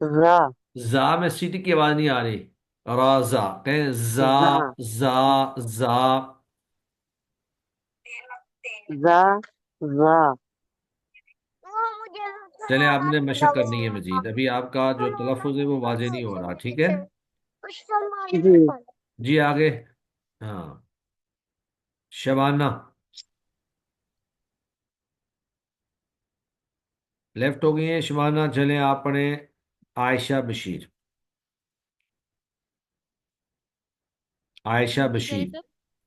ذا زا میں سیٹی کی آواز نہیں آ رہی، رازا کہیں زا، ذا زا، زا۔ ذا ذا چلے آپ نے مشق کرنی ہے مزید، ابھی آپ کا جو تلفظ ہے وہ واضح نہیں ہو رہا، ٹھیک ہے؟ جی جی آگے، ہاں، شبانہ لیفٹ ہو گئی ہیں شبانہ، چلیں آپ پڑھیں عائشہ بشیر، عائشہ بشیر،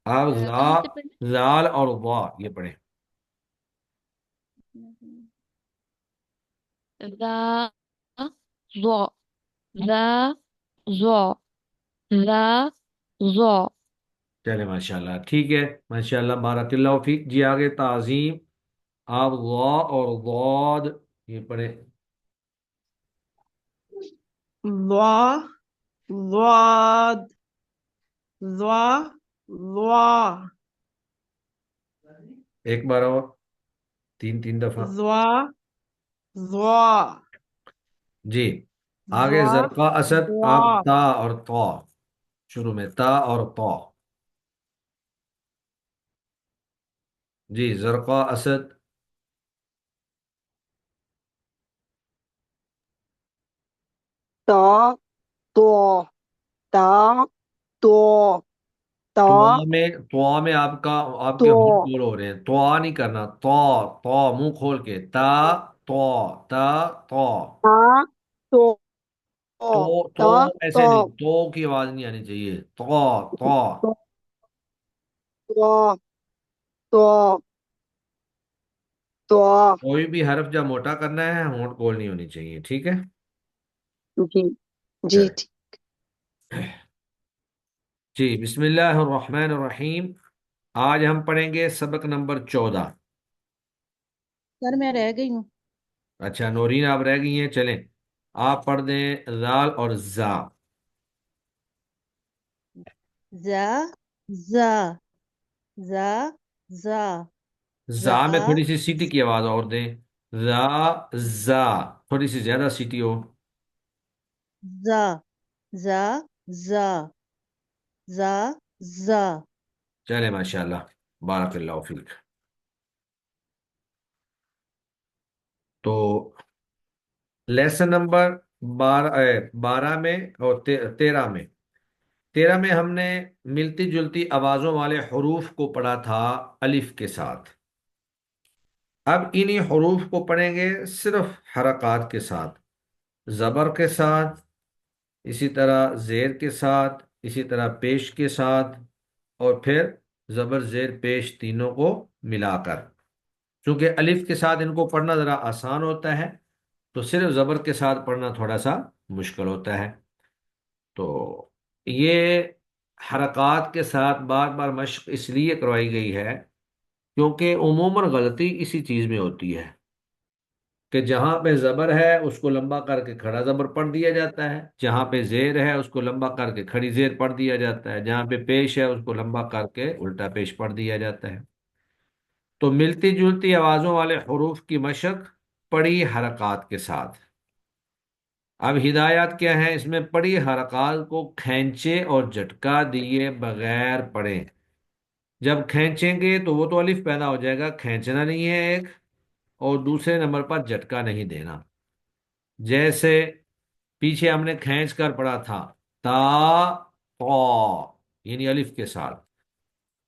آپ زال اور وا یہ پڑھیں۔ ذا ظا ذا ظا ذا ظا چلے ماشاءاللہ ٹھیک ہے، ماشاءاللہ بارک اللہ فیک۔ جی آگے تعظیم، آپ وا اور ضاد یہ پڑھیں۔ ضا ضاد ضا ضا ایک بار اور، تین تین دفعہ۔ ضا ضا جی آگے ضا زرقا اسد، آپ ضا تا اور طا، شروع میں تا اور طا۔ جی زرقا اسد، تا تو تا تو تا طوا میں آپ کے تو ہونٹ گول ہو رہے ہیں، طوا نہیں کرنا، طا، طا منہ کھول کے، تا، طا، تا، طا۔ تا تو تو تا ایسے تو نہیں، تو کی آواز نہیں آنی چاہیے، طا، طا۔ تو تو تو کوئی بھی حرف جب موٹا کرنا ہے ہونٹ گول نہیں ہونی چاہیے، ٹھیک ہے؟ جی جی چلے جی، بسم اللہ الرحمن الرحیم، آج ہم پڑھیں گے سبق نمبر 14۔ سر میں رہ گئی ہوں اچھا نورین آپ رہ گئی ہیں، چلیں آپ پڑھ دیں زال اور زا۔ زا زا زا زا زا زا میں تھوڑی سی سیٹی کی آواز اور دیں، زا، زا تھوڑی سی زیادہ سیٹی ہو۔ زا زا زا زا زا چلے ماشاءاللہ بارک اللہ فیک۔ تو لیسن نمبر 12 میں اور 13 میں ہم نے ملتی جلتی آوازوں والے حروف کو پڑھا تھا الف کے ساتھ، اب انہی حروف کو پڑھیں گے صرف حرکات کے ساتھ، زبر کے ساتھ، اسی طرح زیر کے ساتھ، اسی طرح پیش کے ساتھ، اور پھر زبر زیر پیش تینوں کو ملا کر۔ چونکہ الف کے ساتھ ان کو پڑھنا ذرا آسان ہوتا ہے، تو صرف زبر کے ساتھ پڑھنا تھوڑا سا مشکل ہوتا ہے۔ تو یہ حرکات کے ساتھ بار بار مشق اس لیے کروائی گئی ہے کیونکہ عموماً غلطی اسی چیز میں ہوتی ہے کہ جہاں پہ زبر ہے اس کو لمبا کر کے کھڑا زبر پڑھ دیا جاتا ہے، جہاں پہ زیر ہے اس کو لمبا کر کے کھڑی زیر پڑھ دیا جاتا ہے، جہاں پہ پیش ہے اس کو لمبا کر کے الٹا پیش پڑھ دیا جاتا ہے۔ تو ملتی جلتی آوازوں والے حروف کی مشق پڑی حرکات کے ساتھ۔ اب ہدایات کیا ہیں اس میں؟ پڑی حرکات کو کھینچے اور جھٹکا دیے بغیر پڑھیں۔ جب کھینچیں گے تو وہ تو الف پیدا ہو جائے گا، کھینچنا نہیں ہے ایک، اور دوسرے نمبر پر جھٹکا نہیں دینا۔ جیسے پیچھے ہم نے کھینچ کر پڑھا تھا تا طا، یعنی الف کے ساتھ،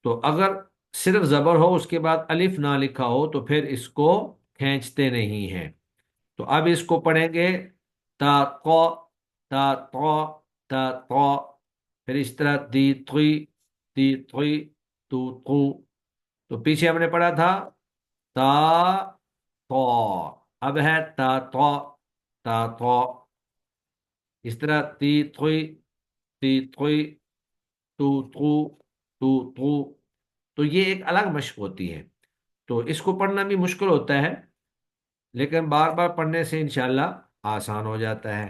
تو اگر صرف زبر ہو اس کے بعد الف نہ لکھا ہو تو پھر اس کو کھینچتے نہیں ہیں۔ تو اب اس کو پڑھیں گے تا قو، تا طا، تا طا، پھر اس طرح دی تھی، تی تھی، تو تو۔ تو پیچھے ہم نے پڑھا تھا تا طا، اب ہے تا طا، تا طا، اس طرح تی تھی، تی تھی، تو تو، تو تو۔ تو یہ ایک الگ مشق ہوتی ہے، تو اس کو پڑھنا بھی مشکل ہوتا ہے لیکن بار بار پڑھنے سے انشاءاللہ آسان ہو جاتا ہے۔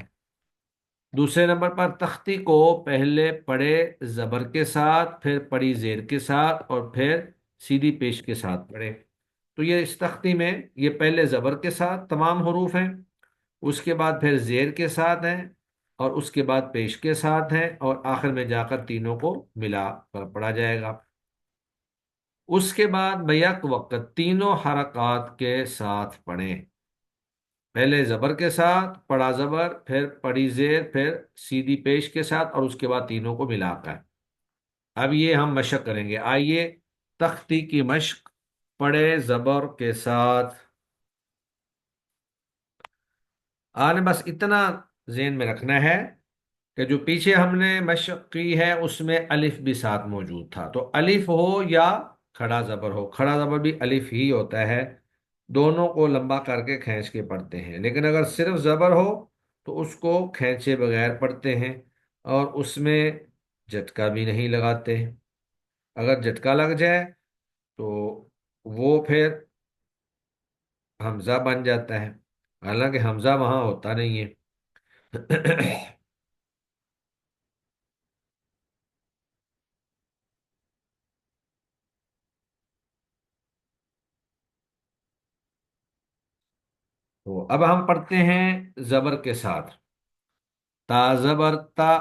دوسرے نمبر پر تختی کو پہلے پڑھے زبر کے ساتھ، پھر پڑھی زیر کے ساتھ، اور پھر سیدھی پیش کے ساتھ پڑھے۔ تو یہ اس تختی میں یہ پہلے زبر کے ساتھ تمام حروف ہیں، اس کے بعد پھر زیر کے ساتھ ہے، اور اس کے بعد پیش کے ساتھ ہے، اور آخر میں جا کر تینوں کو ملا کر پڑھا جائے گا۔ اس کے بعد بیک وقت تینوں حرکات کے ساتھ پڑھیں، پہلے زبر کے ساتھ، پڑا زبر، پھر پڑی زیر، پھر سیدھی پیش کے ساتھ، اور اس کے بعد تینوں کو ملا کر۔ اب یہ ہم مشق کریں گے، آئیے تختی کی مشق پڑے زبر کے ساتھ۔ آپ نے بس اتنا ذہن میں رکھنا ہے کہ جو پیچھے ہم نے مشق کی ہے اس میں الف بھی ساتھ موجود تھا، تو الف ہو یا کھڑا زبر ہو، کھڑا زبر بھی الف ہی ہوتا ہے، دونوں کو لمبا کر کے کھینچ کے پڑھتے ہیں، لیکن اگر صرف زبر ہو تو اس کو کھینچے بغیر پڑھتے ہیں، اور اس میں جھٹکا بھی نہیں لگاتے۔ اگر جھٹکا لگ جائے تو وہ پھر حمزہ بن جاتا ہے، حالانکہ حمزہ وہاں ہوتا نہیں ہے۔ تو اب ہم پڑھتے ہیں زبر کے ساتھ، تا زبر تا،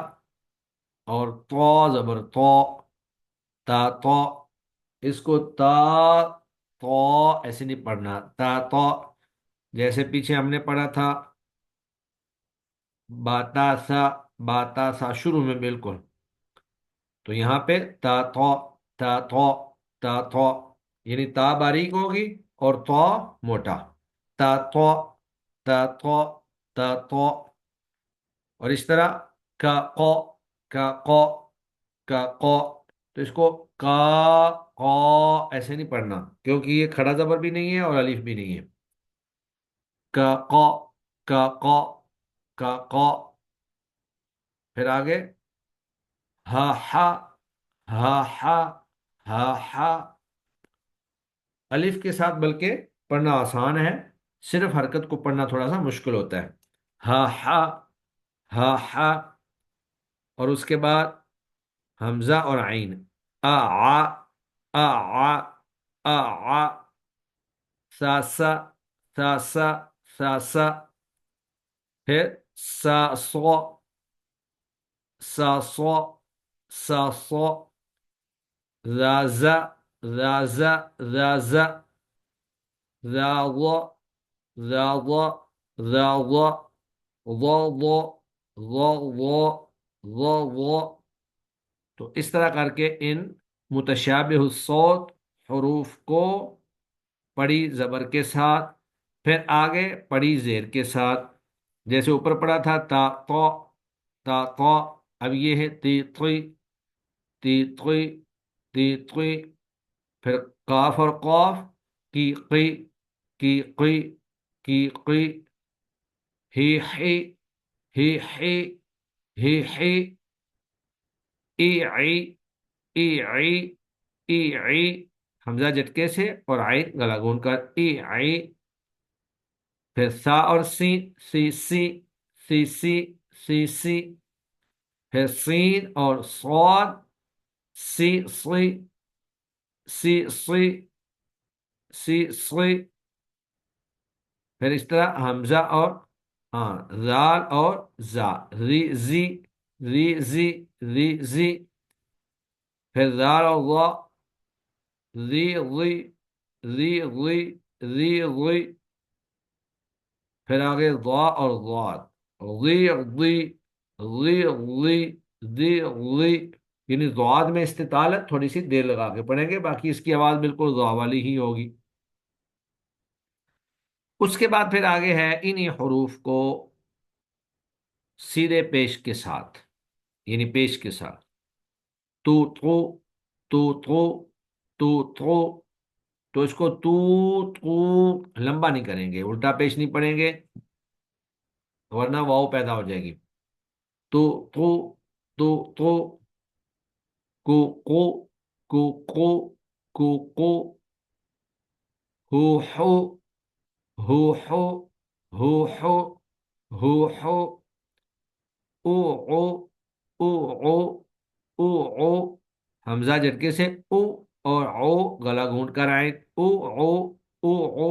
اور تو زبر تو، تا تو، اس کو تا تو ایسے نہیں پڑھنا، تا تو جیسے پیچھے ہم نے پڑھا تھا باتا سا، باتا سا شروع میں بالکل، تو یہاں پہ تا تو، تا تو، تا تو، یعنی تا باریک ہوگی اور تو موٹا، تا تو، تا تو، تا تو، اور اس طرح کا قو، کا قو، کا قو، تو اس کو کا قو ایسے نہیں پڑھنا، کیونکہ یہ کھڑا زبر بھی نہیں ہے اور الف بھی نہیں ہے، کا قو، کا قو، کا قو، پھر آگے ہا ہا، ہا ہا، ہا ہا، الف کے ساتھ بلکہ پڑھنا آسان ہے، صرف حرکت کو پڑھنا تھوڑا سا مشکل ہوتا ہے، ہا ہا، ہا ہا، اور اس کے بعد حمزہ اور عین، آ آ، آ آ، آ آ، سا سا، سا سا، سا سا، پھر سا سو، سا سو، سا سو، ذا ذا، ذا ذا، ذا ذا، ذا ظ، ذا ظ، ذا ظ، ظ ظ، ظ ظ، ظ ظ، تو اس طرح کر کے ان متشابہ الصوت حروف کو پڑی زبر کے ساتھ، پھر آگے پڑی زیر کے ساتھ، جیسے اوپر پڑا تھا تا تو، تا تو، اب یہ ہے تی طی، تی طی، تی طی، پھر قاف اور قاف، کی قی، کی قی، کی قی، ہی حی، ہی حی، ہی حی، ای عی، ای عی، ای عی، حمزہ جھٹکے سے اور عین گلا گون کر، ای عی، پھر سا اور سی، سی سی، سی سی، سی سی، پھر سین اور صاد، سی سی، سی سی، سی سی، پھر اس طرح حمزہ اور ہاں زال اور زا، ری زی، ری زی، ری زی، پھر زال اور ضا، ری غی، ری غی، ری غی، پھر آگے ضا اور ضاد، غی غی، غی غی، ذی غی، یعنی ضاد میں استطالت تھوڑی سی دیر لگا کے پڑھیں گے، باقی اس کی آواز بالکل ضا والی ہی ہوگی۔ اس کے بعد پھر آگے ہے انہی حروف کو سیدھے پیش کے ساتھ، یعنی پیش کے ساتھ، تو تو، تو تو، تو تو، تو اس کو تو لمبا نہیں کریں گے، الٹا پیش نہیں پڑیں گے ورنہ واؤ پیدا ہو جائے گی، تو تو، تو تو، کو کو، کو کو، کو کو، ہو ہو، ہو ہو، ہو ہو، ہو ہو، او او، او او، او او، حمزہ جھٹکے سے او اور او گلا گھونٹ کر آئیں، او او، او او،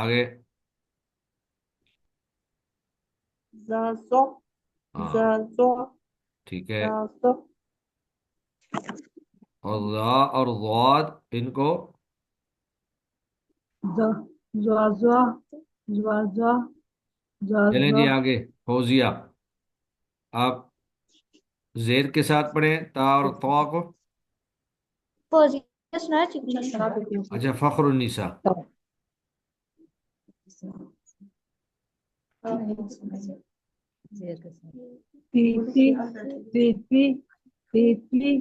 آگے. زازو ہاں زازو ٹھیک ہے. زازو اور را اور ضاد ان کو زازو زازو چلیں زازو جی آگے. فوزیہ آپ زیر کے ساتھ پڑھیں تا اور طا کو. فوزی سنا ٹھیک ہے اچھا فخر النساء. پیپی پیپی پیپی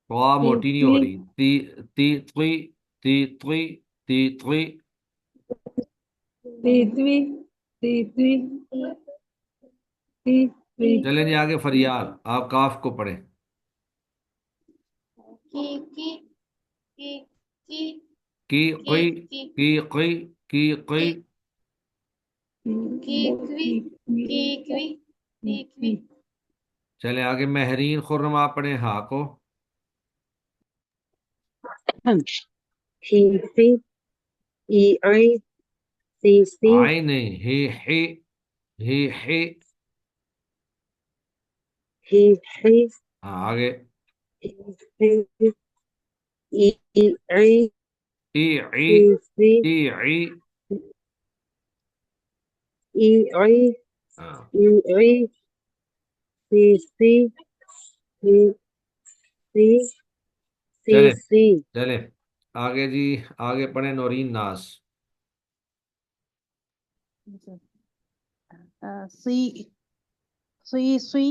طا موٹی نہیں ہو پیپی رہی. تی تی طی تی طی تی طی. پیتوی پیتوی پیپی چلیں جی آگے. فریال آپ کاف کو پڑھیں. کی کی کی کی کی کی قی کی کی قی کی قی. کی کیکوی کیکوی کیکوی چلیں آگے. مہرین خرم آپ پڑھیں ہا کو. ہی سی ای ای سی سی آئی نہیں ہی. ہی ہی ہاں آگے. ای ای ای ای عی سی سی ای عی. ای ای ہاں ای ای سی سی سی سی سی چلیں سی چلیں آگے جی. آگے پڑھیں نورین ناز. سی سوئی سوئی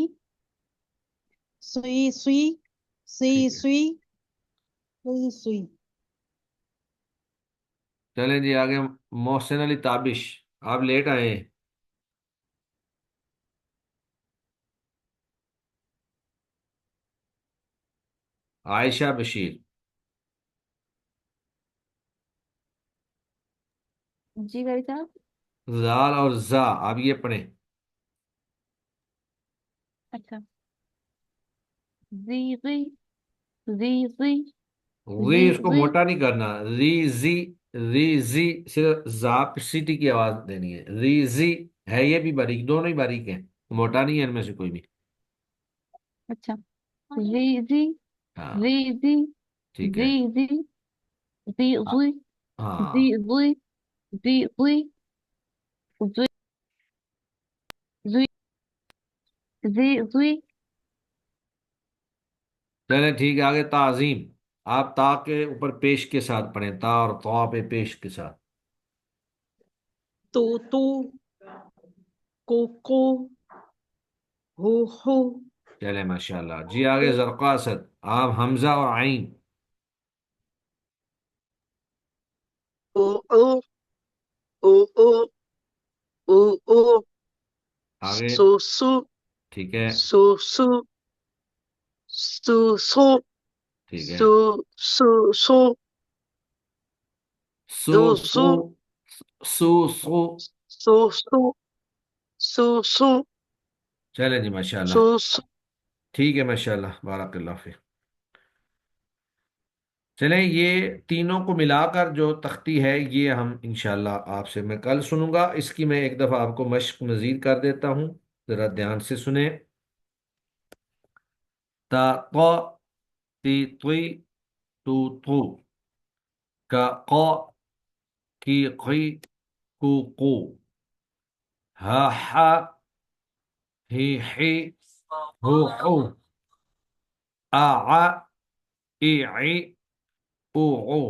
سوئی سوئی سی ٹھیک ہے. سوئی سوئی سوئی چلیں جی آگے. محسن علی تابش آپ لیٹ آئے ہیں. عائشہ بشیر. جی بھائی صاحب. زال اور زا آپ یہ پڑھیں. اچھا. زی زی زی زی ری زی اس کو زی موٹا نہیں کرنا. ری زی ری زی صرف زا پہ سیٹی کی آواز دینی ہے. ری زی ہے یہ بھی باریک. دونوں ہی باریک ہیں. موٹا نہیں ہے ان میں سے کوئی بھی. اچھا. زی زی ہاں زی زی ٹھیک ہے. زی زی زی زی ہاں زی زی زی زی زی زی زی زی. چلیں ٹھیک ہے. آگے تعظیم آپ تا کے اوپر پیش کے ساتھ پڑھیں. تا اور طا پہ پیش کے ساتھ. تو کو ہو چلیں ماشاء اللہ جی. آگے زرقا اسد آپ حمزہ اور عین. او او او او او او آگے سو سو ٹھیک ہے. سو سو سو سو ٹھیک ہے. سو سو سو سو دو سو سو سو سو. سو سو سو سو چلیں جی ماشاء اللہ سو سو ٹھیک ہے. ماشاء اللہ بارک اللہ فی. چلیں یہ تینوں کو ملا کر جو تختی ہے یہ ہم انشاءاللہ آپ سے میں کل سنوں گا. اس کی میں ایک دفعہ آپ کو مشق مزید کر دیتا ہوں. ذرا دھیان سے سنیں. تا قا تی طی تو تو. کا قا کی قی کو قو. ہا حا ہی حی ہو حو. آ ع ای عی او عو.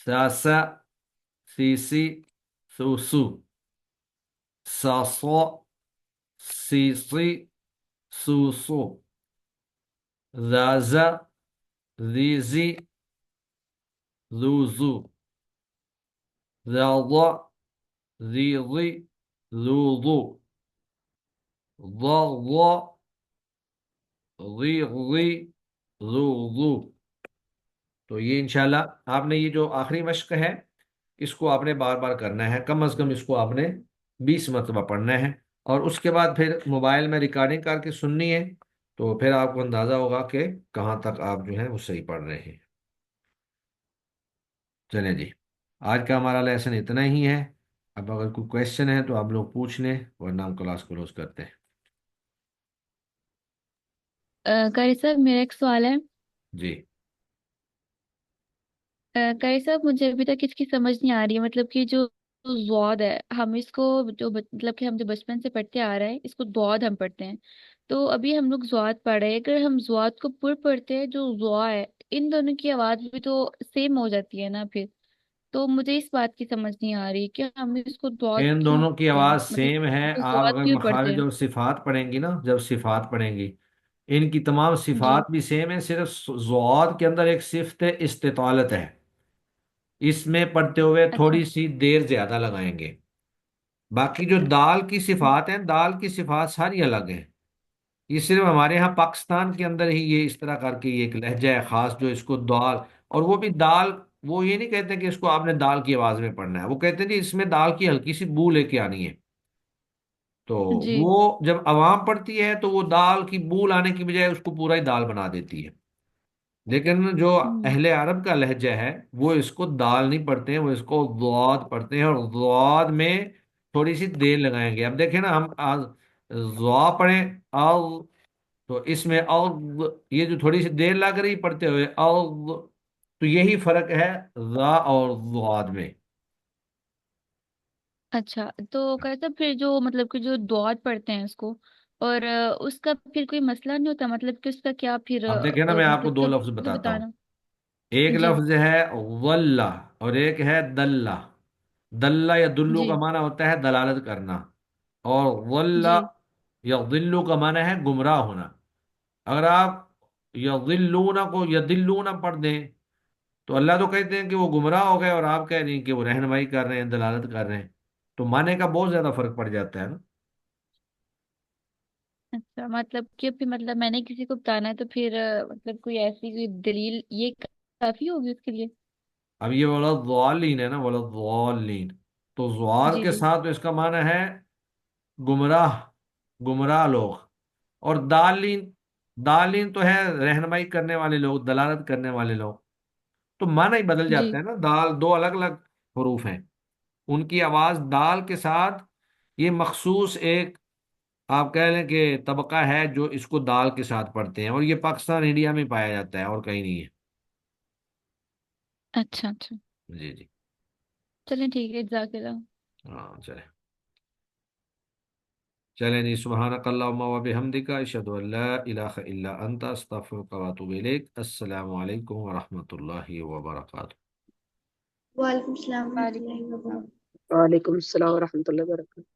سا سا سی سی سو سو. سا صا سی صی سو سو. ذا زا ذی زی ذو زو. ذا ضا ذی ضی ذو ضو. ضا ضا ضی ضی ذو ضو. تو یہ انشاءاللہ آپ نے یہ جو آخری مشق ہے اس کو آپ نے بار بار کرنا ہے. کم از کم اس کو آپ نے 20 مرتبہ پڑھنا ہے. اور اس کے بعد پھر موبائل میں ریکارڈنگ کر کے سننی ہے. تو پھر آپ کو اندازہ ہوگا کہ کہاں تک آپ جو ہیں وہ صحیح پڑھ رہے ہیں. چلیں جی آج کا ہمارا لیسن اتنا ہی ہے. اب اگر کوئی کوشچن ہے تو آپ لوگ پوچھ لیں ورنہ ہم کلاس کلوز کرتے ہیں. قاری صاحب میرا ایک سوال ہے. جی. قاری صاحب مجھے ابھی تک اس کی سمجھ نہیں آ رہی ہے، مطلب کہ جو زواد ہے، ہم اس کو جو مطلب کہ ہم جو بچپن سے پڑھتے آ رہے ہیں اس کو دعاد ہم پڑھتے ہیں. تو ابھی ہم لوگ زواد پڑھ رہے ہیں، اگر ہم زواد کو پر پڑھتے ہیں جو زوا ہے، ان دونوں کی آواز بھی تو سیم ہو جاتی ہے نا پھر. تو مجھے اس بات کی سمجھ نہیں آ رہی کہ ہم اس کو دعات ان کیوں دونوں کی پڑھتے ہیں، آواز مطلب سیم ہے. اس کو آپ دعات اگر کیوں پڑھتے مخارج ہیں. اور صفات پڑھیں گی نا، جب صفات پڑھیں گی ان کی تمام جی صفات بھی سیم ہے، صرف زواد کے اندر ایک صفت استطالت ہے. اس میں پڑھتے ہوئے اچھا. تھوڑی سی دیر زیادہ لگائیں گے. باقی جو دال کی صفات ہیں، دال کی صفات ساری الگ ہیں. یہ صرف ہمارے ہاں پاکستان کے اندر ہی یہ اس طرح کر کے یہ ایک لہجہ ہے خاص جو اس کو دال، اور وہ بھی دال، وہ یہ نہیں کہتے کہ اس کو آپ نے دال کی آواز میں پڑھنا ہے، وہ کہتے ہیں جی اس میں دال کی ہلکی سی بو لے کے آنی ہے. تو جی. وہ جب عوام پڑھتی ہے تو وہ دال کی بو لانے کی بجائے اس کو پورا ہی دال بنا دیتی ہے. لیکن جو ہم، اہل عرب کا لہجہ ہے وہ اس کو دال نہیں پڑھتے ہیں، وہ اس کو ضاد پڑھتے ہیں، اور ضاد میں تھوڑی سی دیر لگائیں گے. اب دیکھیں نا، ہم آج ضا پڑھیں تو اس میں یہ جو تھوڑی سی دیر لگ رہی پڑھتے ہوئے تو یہی فرق ہے ذا اور ضاد میں. اچھا تو کیسا پھر جو مطلب کہ جو دعات پڑھتے ہیں اس کو، اور اس کا پھر کوئی مسئلہ نہیں ہوتا، مطلب کہ اس کا کیا پھر اب دیکھیں نا، میں آپ کو مطلب دو کہ لفظ مجھے بتاتا ہوں. بتانا. ایک جی. لفظ ہے ولہ اور ایک ہے دلہ. دلہ یا دلو کا جی. معنی ہوتا ہے دلالت کرنا، اور ولہ جی. یا دلو کا معنی ہے گمراہ ہونا. اگر آپ یضلون کو یدلون پڑھ دیں تو اللہ تو کہتے ہیں کہ وہ گمراہ ہو گئے، اور آپ کہہ رہی ہیں کہ وہ رہنمائی کر رہے ہیں، دلالت کر رہے ہیں. تو معنی کا بہت زیادہ فرق پڑ جاتا ہے نا. اچھا مطلب کہ پھر مطلب میں نے کسی کو بتانا ہے تو پھر مطلب کوئی ایسی کوئی دلیل یہ کافی ہوگی اس کے لیے. اب یہ والا ضالین ہے نا، والا ضالین، تو زوال جی. کے جی. ساتھ تو اس کا معنی ہے گمراہ، گمراہ لوگ. اور دالین، دالین تو ہے رہنمائی کرنے والے لوگ، دلالت کرنے والے لوگ. تو معنی ہی بدل جی. جاتا ہے نا. دال دو الگ الگ حروف ہیں، ان کی آواز دال کے ساتھ یہ مخصوص ایک، آپ کہہ لیں کہ طبقہ ہے جو اس کو دال کے ساتھ پڑھتے ہیں، اور یہ پاکستان انڈیا میں پایا جاتا ہے اور کہیں نہیں ہے. اچھا. اچھا. جی جی. چلیں ٹھیک ہے، جزاک اللہ. ہاں چلیں. چلیں جی. سبحانک اللہم و بحمدک، اشہد ان لا الہ الا انت، استغفرک و اتوب الیک. السلام علیکم ورحمۃ اللہ وبرکاتہ. وعلیکم السلام ورحمۃ وعلیکم اللہ السلام. وبرکاتہ. وعلیکم السلام ورحمۃ اللہ وبرکاتہ.